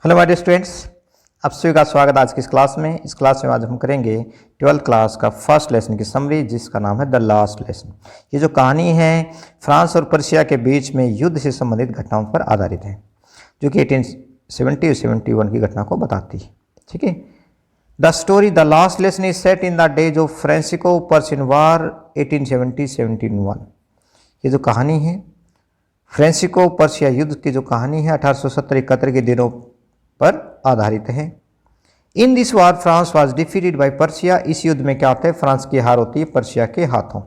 Hello my dear students, आप सभी का स्वागत आज की इस क्लास में। इस क्लास में आज हम करेंगे 12th क्लास का फर्स्ट लेसन की समरी, जिसका नाम है द लास्ट लेसन। ये जो कहानी है फ्रांस और पर्शिया के बीच में युद्ध से संबंधित घटनाओं पर आधारित है, जो कि 1870 और 71 की घटना को बताती है। ठीक है। The story the last lesson is set in the days of Franco Persian war 1870-71। ये जो कहानी है फ्रांसिको पर्शिया युद्ध की जो कहानी है 1870-71 के दिनों पर आधारित है। In this war France was defeated by Persia. इस युद्ध में क्या होता है, फ्रांस की हार होती है पर्शिया के हाथों।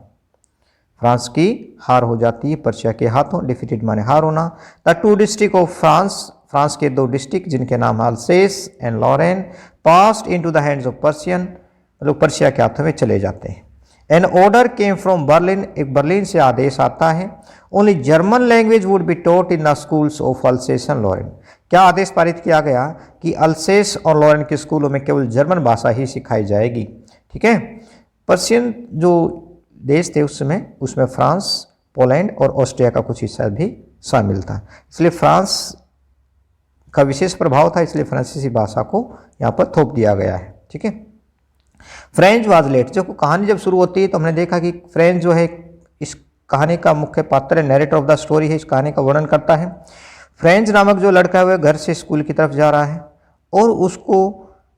फ्रांस की हार हो जाती है पर्शिया के हाथों। डिफीटेड माने हार होना। The two district of France के दो डिस्ट्रिक्ट जिनके नाम Alsace and Lorraine passed into the hands of Persian, मतलब पर्शिया के हाथों में चले जाते हैं। An order came from Berlin, एक बर्लिन से आदेश आता है। Only German language would be taught in the schools of Alsace and Lorraine. क्या आदेश पारित किया गया कि अल्सेस और लॉरेन के स्कूलों में केवल जर्मन भाषा ही सिखाई जाएगी। ठीक है। पर्शियन जो देश थे उस समय, उसमें फ्रांस, पोलैंड और ऑस्ट्रिया का कुछ हिस्सा भी शामिल था, इसलिए फ्रांस का विशेष प्रभाव था, इसलिए फ्रांसीसी भाषा को यहाँ पर थोप दिया गया है। ठीक है। French was late. जो कहानी जब शुरू होती है तो हमने देखा कि फ्रेंच जो है इस कहानी का मुख्य पात्र है, नैरेटर ऑफ द स्टोरी है, इस कहानी का वर्णन करता है। फ्रेंच नामक जो लड़का है वह घर से स्कूल की तरफ जा रहा है और उसको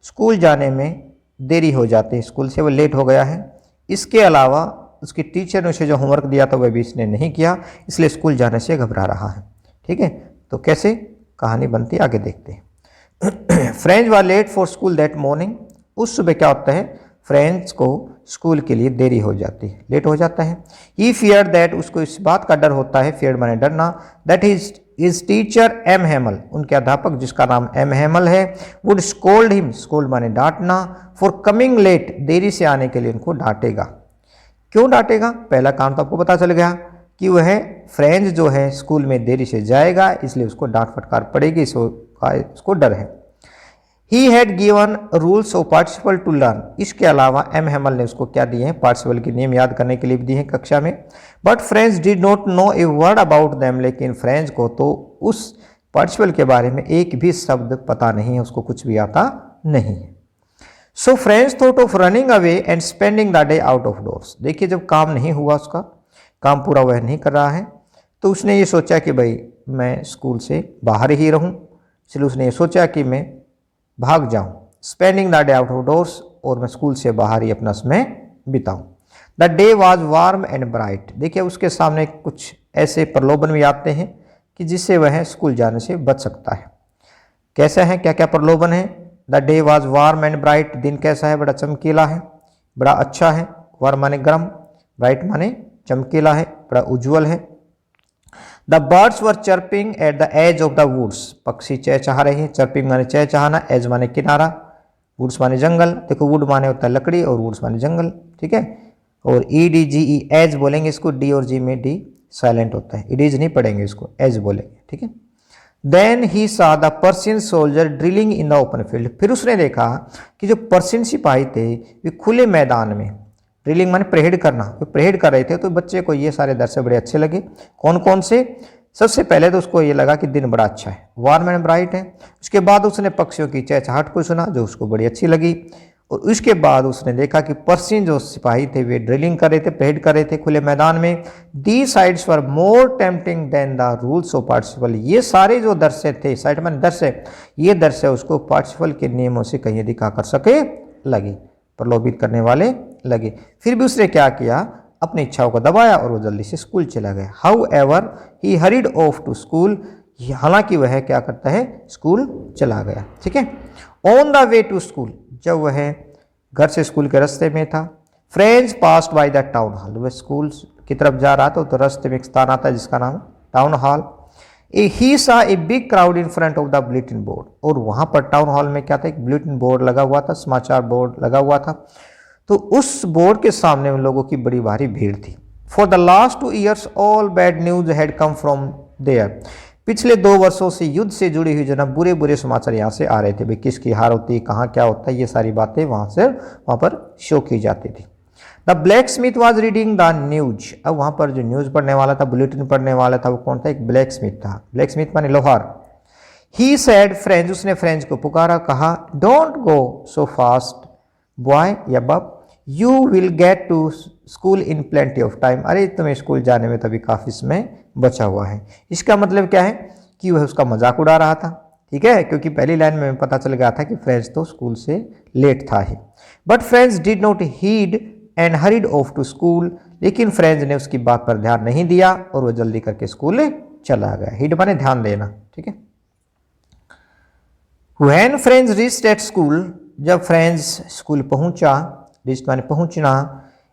स्कूल जाने में देरी हो जाती है, स्कूल से वो लेट हो गया है। इसके अलावा उसकी टीचर ने उसे जो होमवर्क दिया था वह भी इसने नहीं किया, इसलिए स्कूल जाने से घबरा रहा है। ठीक है। तो कैसे कहानी बनती है आगे देखते हैं। French was late for school that morning. उस सुबह क्या होता है, फ्रेंच को स्कूल के लिए देरी हो जाती है, लेट हो जाता है। ही फियर दैट, उसको इस बात का डर होता है, फियर माने डरना, that his teacher M Hemal, उनके अध्यापक जिसका नाम एम हेमल है, वुड स्कोल्ड हिम, स्कोल्ड माने डांटना, फॉर कमिंग लेट, देरी से आने के लिए उनको डांटेगा। क्यों डांटेगा? पहला काम तो आपको पता चल गया कि वह फ्रेंच जो है स्कूल में देरी से जाएगा, इसलिए उसको डांट फटकार पड़ेगी, इसको डर है। He had given rules of participle to learn. इसके अलावा एम हेमल ने उसको क्या दिए हैं, पार्टिसिपल के नियम याद करने के लिए भी दिए हैं कक्षा में। But Franz did not know a word about them, लेकिन फ्रेंच को तो उस पार्टिसिपल के बारे में एक भी शब्द पता नहीं है, उसको कुछ भी आता नहीं है। सो French thought of running away and spending the day out of doors. देखिए, जब काम नहीं हुआ, उसका काम पूरा वह नहीं कर रहा है, तो उसने ये सोचा कि भाई मैं स्कूल से बाहर ही रहूं, इसलिए उसने ये सोचा कि मैं भाग जाऊं, spending the day out of doors, और मैं स्कूल से बाहर ही अपना समय बिताऊं। The day was warm and bright. देखिए, उसके सामने कुछ ऐसे प्रलोभन भी आते हैं कि जिससे वह स्कूल जाने से बच सकता है। कैसा है, क्या क्या प्रलोभन है? The day was warm and bright, दिन कैसा है, बड़ा चमकीला है, बड़ा अच्छा है। वार्म माने गर्म, ब्राइट माने चमकीला है, बड़ा उज्जवल है। The birds were chirping at the edge of the woods, पक्षी चहचहा रहे हैं। चर्पिंग माने चहचहाना, एज माने किनारा, वुड्स माने जंगल। देखो, वुड माने होता है लकड़ी और वुड्स माने जंगल। ठीक है। और ई डी जी ई, एज बोलेंगे इसको, डी और जी में डी साइलेंट होता है, इडीज नहीं पढ़ेंगे इसको, एज बोलेंगे। ठीक है। देन ही सा the Persian soldier drilling in the open field. फिर उसने देखा कि जो पर्शियन सिपाही थे वे खुले मैदान में, ड्रिलिंग माने परेड करना, वे परेड कर रहे थे। तो बच्चे को ये सारे दृश्य बड़े अच्छे लगे। कौन कौन से? सबसे पहले तो उसको ये लगा कि दिन बड़ा अच्छा है, वार्म एंड ब्राइट है। उसके बाद उसने पक्षियों की चहचहाहट को सुना, जो उसको बड़ी अच्छी लगी। और उसके बाद उसने देखा कि पर्शियन जो सिपाही थे वे ड्रिलिंग कर रहे थे, परेड कर रहे थे खुले मैदान में। The sides were more tempting than the rules of participle. ये सारे जो दृश्य थे, साइड में दृश्य, ये दृश्य उसको पार्टिसिपल के नियमों से कहीं अधिक आकर्षक लगे, प्रलोभित करने वाले लगे। फिर भी उसने क्या किया, अपनी इच्छाओं को दबाया और वो जल्दी से स्कूल चला गया। However he hurried off to school, हालांकि वह क्या करता है, स्कूल चला गया। ठीक है। On the way to school, जब वह घर से स्कूल के रास्ते में था, French passed by the town hall, वह स्कूल की तरफ जा रहा था तो रास्ते में एक स्थान आता है जिसका नाम town hall. He saw a big crowd in front of the bulletin board, और वहां पर टाउन हॉल में क्या था, एक बुलेटिन बोर्ड लगा हुआ था, समाचार बोर्ड लगा हुआ था। तो उस बोर्ड के सामने उन लोगों की बड़ी भारी भीड़ थी। For the last 2 years all bad news had come from there. पिछले 2 वर्षों से युद्ध से जुड़ी हुई जो ना बुरे बुरे समाचार यहाँ से आ रहे थे, भाई किसकी हार होती है, कहाँ क्या होता है, ये सारी बातें वहाँ पर शो की जाती थी। The black Smith was reading the news. अब वहाँ पर जो न्यूज़ पढ़ने वाला था, बुलेटिन पढ़ने वाला था, वो कौन था? एक ब्लैक स्मिथ था। ब्लैक स्मिथ माने लोहार। ही सैड फ्रेंच, उसने फ्रेंच को पुकारा, कहा don't go so fast boy या bub, you will get to school in plenty of time, अरे तुम्हें स्कूल जाने में तभी काफ़ी समय बचा हुआ है। इसका मतलब क्या है कि वह उसका मजाक उड़ा रहा था, ठीक है, क्योंकि पहली लाइन में पता चल गया था कि फ्रेंच तो स्कूल से लेट था ही। But Franz did not heed and hurried off to school, लेकिन फ्रेंच ने उसकी बात पर ध्यान नहीं दिया और वह जल्दी करके स्कूल चला गया। हीड माने ध्यान देना, ठीक है। When French reached at school, जब फ्रेंच स्कूल पहुंचा, रिच माने पहुंचना,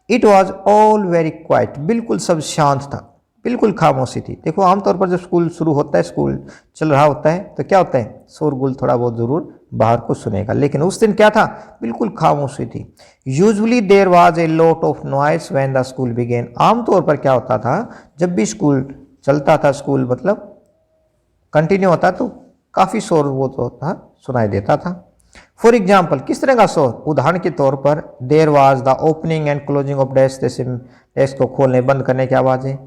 it was all very quite, बिल्कुल सब शांत था, बिल्कुल खामोशी थी। देखो आमतौर पर जब स्कूल शुरू होता है, स्कूल चल रहा होता है तो क्या होता है, शोरगुल थोड़ा बहुत जरूर बाहर को सुनेगा, लेकिन उस दिन क्या था, बिल्कुल खामोशी थी। Usually there was a lot of noise when the school began, आमतौर पर क्या होता था जब भी स्कूल चलता था, स्कूल मतलब कंटिन्यू होता तो काफ़ी शोर वो तो था सुनाई देता था। फॉर एग्जाम्पल, किस तरह का शोर, उदाहरण के तौर पर there was the opening and closing of desk, जैसे डेस्क को खोलने बंद करने की आवाज़ें।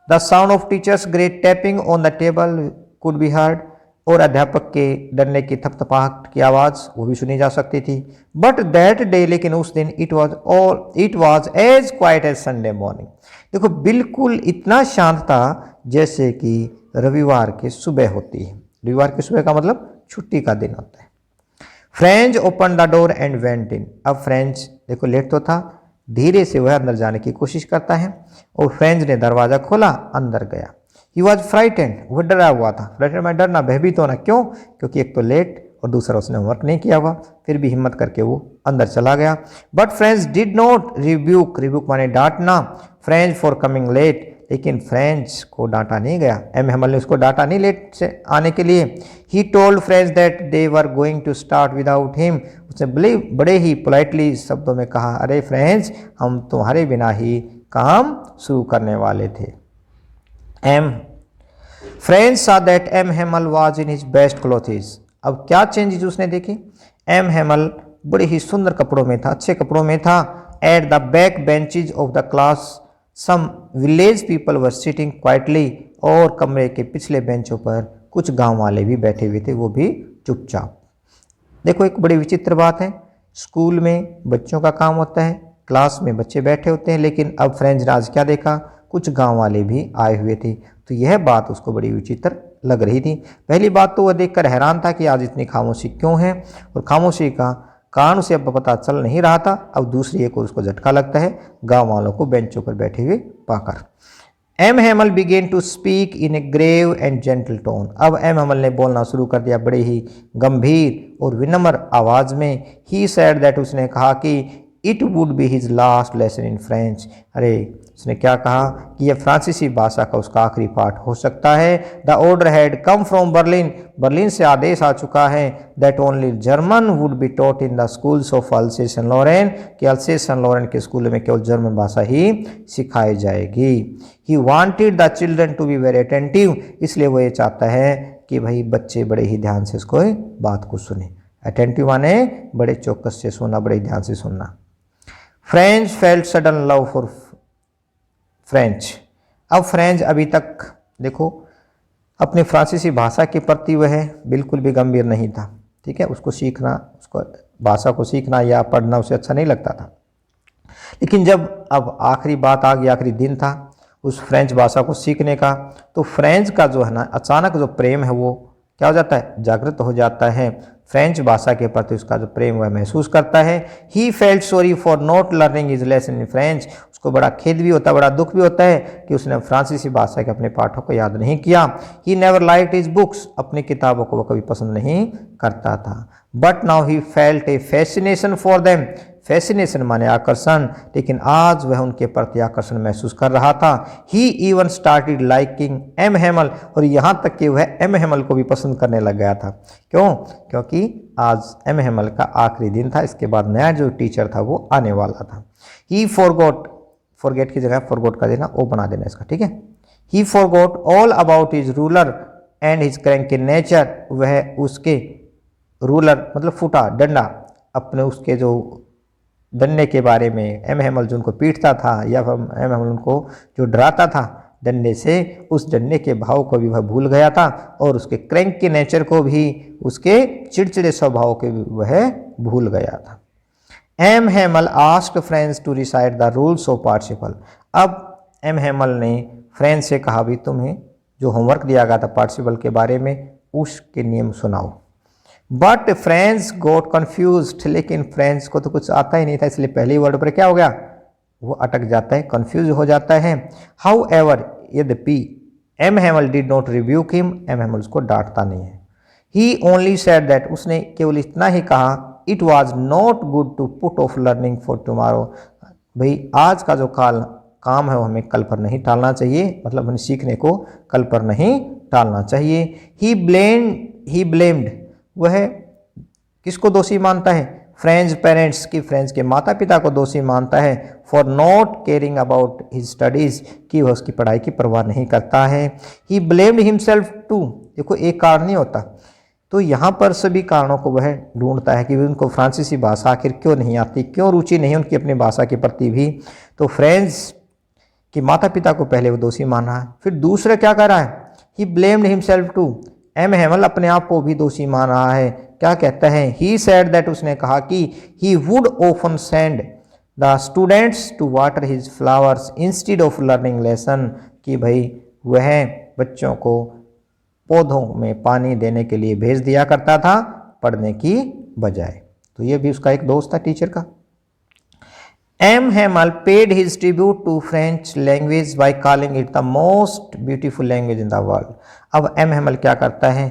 The sound of teachers great tapping on the table could be heard, और अध्यापक के डरने की थपथपाहट की आवाज़ वो भी सुनी जा सकती थी। बट दैट डे, लेकिन उस दिन it was as quiet as Sunday morning, देखो बिल्कुल इतना शांत था जैसे कि रविवार की सुबह होती है। रविवार की सुबह का मतलब छुट्टी का दिन होता है। French open the door and went in, अब फ्रेंच देखो लेट तो था, धीरे से वह अंदर जाने की कोशिश करता है और फ्रेंच ने दरवाजा खोला, अंदर गया। ही वॉज फ्राइटेंड, वह डरा हुआ था। फ्राइटेंड में डरना, भयभीत होना, क्यों, क्योंकि एक तो लेट और दूसरा उसने होमवर्क नहीं किया हुआ, फिर भी हिम्मत करके वो अंदर चला गया। But Franz did not rebuke, rebuke माने डांटना, फ्रेंच फॉर कमिंग लेट, लेकिन फ्रेंच को डांटा नहीं गया, एम हेमल ने उसको डांटा नहीं लेट से आने के लिए। He told French that they were going to start without him, उसने बड़े ही पोलाइटली शब्दों में कहा, अरे फ्रेंच हम तुम्हारे बिना ही काम शुरू करने वाले थे। M Franz saw that M Hamel was in his best clothes, अब क्या चेंजेस उसने देखे, एम हेमल बड़े ही सुंदर कपड़ों में था, अच्छे कपड़ों में था। At the back benches of the class some village people were sitting quietly, और कमरे के पिछले बेंचों पर कुछ गांव वाले भी बैठे हुए थे, वो भी चुपचाप। देखो एक बड़ी विचित्र बात है, स्कूल में बच्चों का काम होता है, क्लास में बच्चे बैठे होते हैं, लेकिन अब फ्रेंच ने आज क्या देखा, कुछ गांव वाले भी आए हुए थे, तो यह बात उसको बड़ी विचित्र लग रही थी। पहली बात तो वह देखकर हैरान था कि आज इतनी खामोशी क्यों है, और खामोशी का कारण उसे अब पता चल नहीं रहा था। अब दूसरी एक और उसको झटका लगता है गांव वालों को बेंचों पर बैठे हुए पाकर। M Hamel began to speak in a grave and gentle tone, अब एम हेमल ने बोलना शुरू कर दिया बड़े ही गंभीर और विनम्र आवाज में। ही सेड दैट, उसने कहा कि it would be his last lesson in French, अरे उसने क्या कहा कि यह फ्रांसीसी भाषा का उसका आखिरी पाठ हो सकता है। The order had come from Berlin, Berlin से आदेश आ चुका है, that only German would be taught in the schools of Alsace and Lorraine, कि अल्सेस एंड लॉरेन के स्कूलों में केवल जर्मन भाषा ही सिखाई जाएगी। He wanted the children to be very attentive, इसलिए वो ये चाहता है कि भाई बच्चे बड़े ही ध्यान से इसको बात को सुने। अटेंटिव माने बड़े चौकस से सुनना, बड़े ध्यान से सुनना। French felt sudden love for French, अब फ्रेंच अभी तक देखो अपनी फ्रांसीसी भाषा के प्रति वह बिल्कुल भी गंभीर नहीं था, ठीक है, उसको सीखना, उसको भाषा को सीखना या पढ़ना उसे अच्छा नहीं लगता था। लेकिन जब अब आखिरी बात आ गई, आखिरी दिन था उस फ्रेंच भाषा को सीखने का, तो फ्रेंच का जो है ना अचानक जो प्रेम है वो क्या हो जाता है, जागृत हो जाता है। फ्रेंच भाषा के प्रति उसका जो प्रेम वह महसूस करता है। He felt sorry for not learning his lesson in French, उसको बड़ा खेद भी होता है, बड़ा दुख भी होता है कि उसने फ्रांसीसी भाषा के अपने पाठों को याद नहीं किया। He never liked his books, अपनी किताबों को वह कभी पसंद नहीं करता था। But now he felt A fascination for them, fascination माने आकर्षण, लेकिन आज वह उनके प्रति आकर्षण महसूस कर रहा था। ही even started liking M Hemal, और यहाँ तक कि वह एम हेमल को भी पसंद करने लग गया था। क्यों, क्योंकि आज एम हेमल का आखिरी दिन था, इसके बाद नया जो टीचर था वो आने वाला था। ही फॉरगॉट, फॉरगेट की जगह फॉरगॉट का देना ओ बना देना इसका, ठीक है। ही forgot all about his ruler and his cranky nature, वह उसके रूलर मतलब फूटा डंडा, अपने उसके जो डंडे के बारे में, एम हेमल जो उनको पीटता था या एम हेमल उनको जो डराता था, डंडे से, उस डंडे के भाव को भी वह भूल गया था और उसके क्रैंक के नेचर को भी, उसके चिड़चिड़े स्वभाव को भी वह भूल गया था। M Hamel asked Franz to recite the rules of participle. अब एम हेमल ने फ्रेंड्स से कहा भी तुम्हें जो होमवर्क दिया गया था पार्टिसिपल के बारे में उसके नियम सुनाओ। बट फ्रेंड्स गॉट कन्फ्यूज्ड, लेकिन फ्रेंड्स को तो कुछ आता ही नहीं था, इसलिए पहले वर्ड पर क्या हो गया, वो अटक जाता है, कंफ्यूज हो जाता है। हाउ एवर, यद्यपि M Hamel did not rebuke him, M Hamel उसको डांटता नहीं है। ही ओनली सेड दैट, उसने केवल इतना ही कहा, it was not good to put off learning for tomorrow, भाई आज का जो काम है वो हमें कल पर नहीं टालना चाहिए, मतलब हमें सीखने को कल पर नहीं टालना चाहिए। ही ब्लेम्ड, वह किसको दोषी मानता है, फ्रेंड्स पेरेंट्स की, फ्रेंड्स के माता पिता को दोषी मानता है, for not caring about his studies, कि वह उसकी पढ़ाई की परवाह नहीं करता है। ही ब्लेम्ड हिमसेल्फ टू, देखो एक कारण नहीं होता, तो यहाँ पर सभी कारणों को वह ढूंढता है कि उनको फ्रांसीसी भाषा आखिर क्यों नहीं आती, क्यों रुचि नहीं उनकी अपनी भाषा के प्रति भी। तो फ्रेंड्स कि माता पिता को पहले वो दोषी माना है, फिर दूसरा क्या कर रहा है, he blamed himself too, M Hamel अपने आप को भी दोषी मान रहा है। क्या कहता है, ही सेड दैट, उसने कहा कि he would often send the students to water his flowers instead of learning lesson, कि भाई वह बच्चों को पौधों में पानी देने के लिए भेज दिया करता था पढ़ने की बजाय। तो ये भी उसका एक दोस्त था टीचर का। M Hamel paid his tribute to French language by calling it the most beautiful language in the world. अब एम हेमल क्या करता है,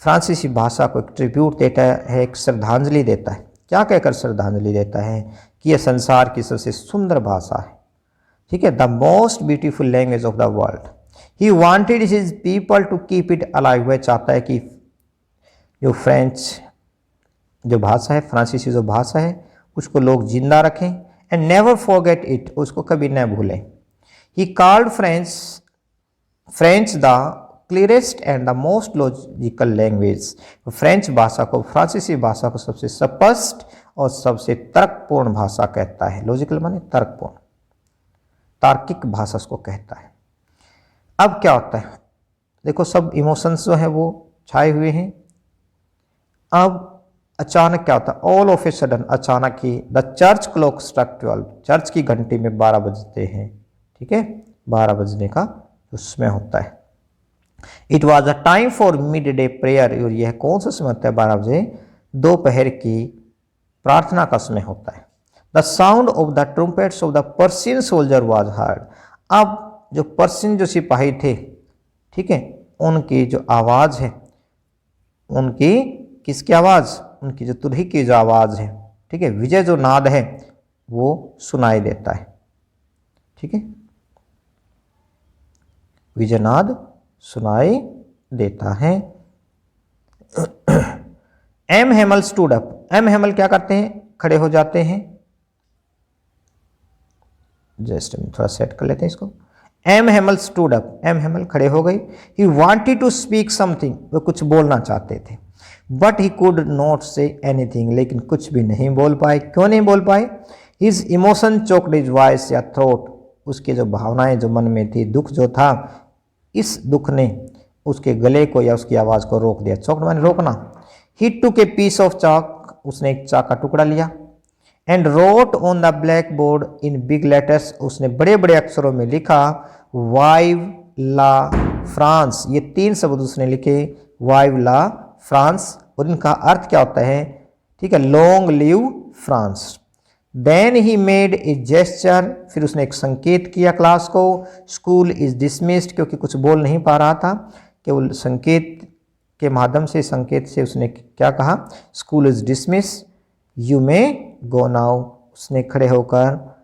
फ्रांसीसी भाषा को एक ट्रिब्यूट देता है, एक श्रद्धांजलि देता है। क्या कहकर श्रद्धांजलि देता है कि यह संसार की सबसे सुंदर भाषा है, ठीक है, the most beautiful language of the world. He wanted his people to keep it alive, वह चाहता है कि जो फ्रेंच जो भाषा है, फ्रांसीसी जो भाषा है, उसको लोग जिंदा रखें, एंड नेवर फॉरगेट इट, उसको कभी न भूलें। He called French the clearest and the most logical language, French भाषा को, फ्रांसीसी भाषा को सबसे स्पष्ट और सबसे तर्कपूर्ण भाषा कहता है। लॉजिकल माने तर्कपूर्ण, तार्किक भाषा उसको कहता है। अब क्या होता है, देखो सब इमोशंस जो है वो छाए हुए हैं। अब अचानक क्या होता है, ऑल ऑफ ए सडन, अचानक ही the church clock struck 12, church की घंटी में 12 बजते हैं, ठीक है, 12 बजने का उसमें होता है। It was a time for mid day prayer, और यह कौन सा समय होता है, 12 बजे दोपहर की प्रार्थना का समय होता है। The sound of the trumpets of the Persian soldier was heard, अब जो पर्शियन जो सिपाही थे, ठीक है, उनकी जो आवाज़ है, उनकी किसकी आवाज़, उनकी जो तुरही की जो आवाज़ है, ठीक है, विजय जो नाद है वो सुनाई देता है, ठीक है, विजय नाद सुनाई देता है। M Hamel stood up, M Hamel क्या करते हैं, खड़े हो जाते हैं। जस्ट थोड़ा सेट कर लेते हैं इसको। M Hamel stood up, M Hamel खड़े हो गई। He wanted to speak something, वो कुछ बोलना चाहते थे, but he could not say anything, लेकिन कुछ भी नहीं बोल पाए। क्यों नहीं बोल पाए, his emotion choked his voice या थ्रोट, उसके जो भावनाएं जो मन में थी, दुख जो था, इस दुख ने उसके गले को या उसकी आवाज़ को रोक दिया। चोक्ड माने रोकना। ही टुक ए पीस ऑफ चाक, उसने एक चाक का टुकड़ा लिया। And wrote on the black board in big letters, उसने बड़े बड़े अक्षरों में लिखा वाइव ला फ्रांस, ये 3 शब्द उसने लिखे, वाइव ला फ्रांस, और इनका अर्थ क्या होता है, ठीक है, long live France. Then he made a gesture, फिर उसने एक संकेत किया क्लास को। स्कूल इज डिसमिस्ड, क्योंकि कुछ बोल नहीं पा रहा था, केवल संकेत के माध्यम से, संकेत से उसने क्या कहा, school is dismiss, you may go now, उसने खड़े होकर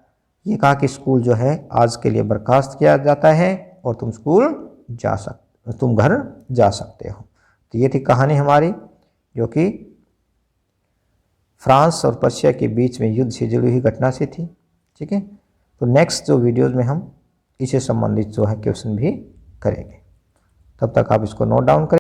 ये कहा कि स्कूल जो है आज के लिए बर्खास्त किया जाता है और तुम तुम घर जा सकते हो। तो ये थी कहानी हमारी, जो कि फ्रांस और पर्शिया के बीच में युद्ध से जुड़ी हुई घटना से थी, ठीक है। तो नेक्स्ट जो वीडियोज़ में हम इससे संबंधित जो है क्वेश्चन भी करेंगे। तब तक आप इसको नोट डाउन करें।